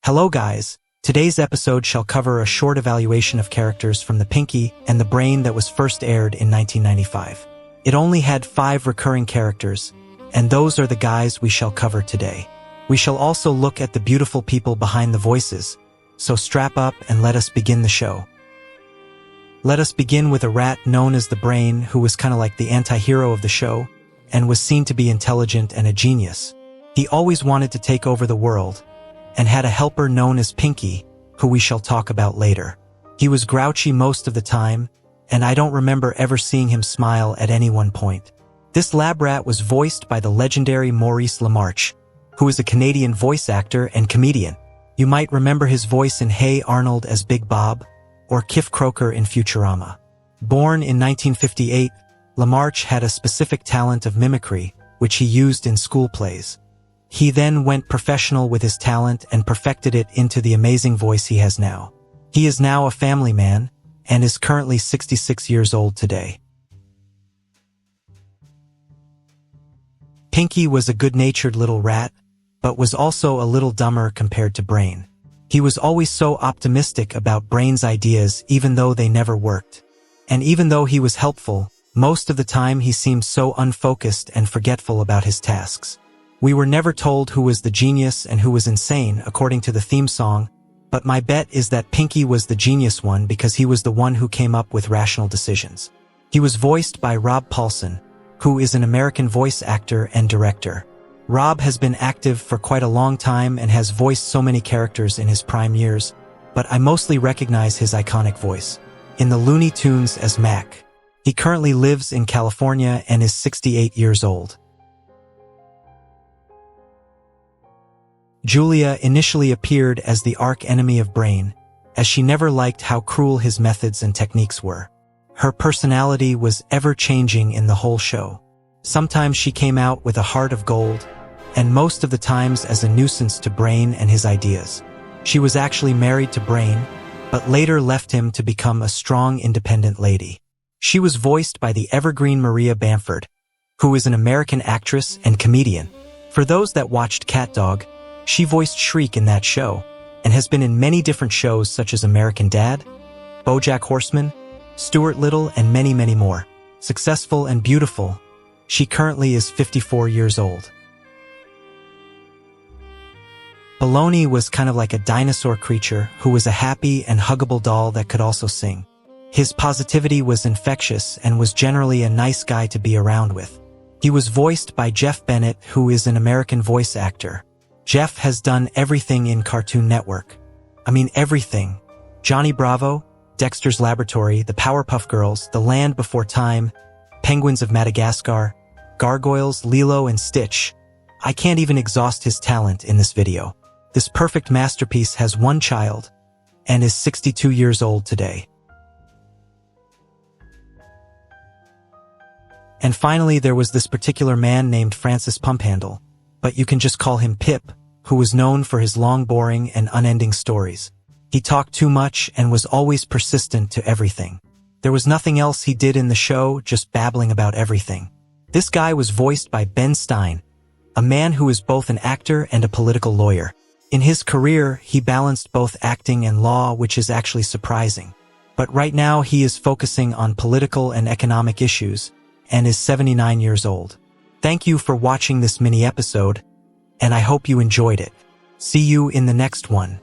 Hello guys, today's episode shall cover a short evaluation of characters from the Pinky and the Brain that was first aired in 1995. It only had 5 recurring characters, and those are the guys we shall cover today. We shall also look at the beautiful people behind the voices, so strap up and let us begin the show. Let us begin with a rat known as the Brain, who was kinda like the anti-hero of the show, and was seen to be intelligent and a genius. He always wanted to take over the world, and had a helper known as Pinky, who we shall talk about later. He was grouchy most of the time, and I don't remember ever seeing him smile at any one point. This lab rat was voiced by the legendary Maurice LaMarche, who is a Canadian voice actor and comedian. You might remember his voice in Hey Arnold as Big Bob, or Kif Kroker in Futurama. Born in 1958, LaMarche had a specific talent of mimicry, which he used in school plays. He then went professional with his talent and perfected it into the amazing voice he has now. He is now a family man, and is currently 66 years old today. Pinky was a good-natured little rat, but was also a little dumber compared to Brain. He was always so optimistic about Brain's ideas even though they never worked. And even though he was helpful, most of the time he seemed so unfocused and forgetful about his tasks. We were never told who was the genius and who was insane according to the theme song, but my bet is that Pinky was the genius one because he was the one who came up with rational decisions. He was voiced by Rob Paulsen, who is an American voice actor and director. Rob has been active for quite a long time and has voiced so many characters in his prime years, but I mostly recognize his iconic voice in the Looney Tunes as Mac. He currently lives in California and is 68 years old. Julia initially appeared as the arch-enemy of Brain, as she never liked how cruel his methods and techniques were. Her personality was ever-changing in the whole show. Sometimes she came out with a heart of gold, and most of the times as a nuisance to Brain and his ideas. She was actually married to Brain, but later left him to become a strong, independent lady. She was voiced by the evergreen Maria Bamford, who is an American actress and comedian. For those that watched CatDog, she voiced Shriek in that show, and has been in many different shows such as American Dad, BoJack Horseman, Stuart Little, and many, many more. Successful and beautiful, she currently is 54 years old. Baloney was kind of like a dinosaur creature who was a happy and huggable doll that could also sing. His positivity was infectious and was generally a nice guy to be around with. He was voiced by Jeff Bennett, who is an American voice actor. Jeff has done everything in Cartoon Network. I mean everything. Johnny Bravo, Dexter's Laboratory, The Powerpuff Girls, The Land Before Time, Penguins of Madagascar, Gargoyles, Lilo, and Stitch. I can't even exhaust his talent in this video. This perfect masterpiece has 1 child, and is 62 years old today. And finally, there was this particular man named Francis Pumphandle, but you can just call him Pip, who was known for his long, boring, and unending stories. He talked too much and was always persistent to everything. There was nothing else he did in the show, just babbling about everything. This guy was voiced by Ben Stein, a man who is both an actor and a political lawyer. In his career, he balanced both acting and law, which is actually surprising. But right now, he is focusing on political and economic issues, and is 79 years old. Thank you for watching this mini episode, and I hope you enjoyed it. See you in the next one.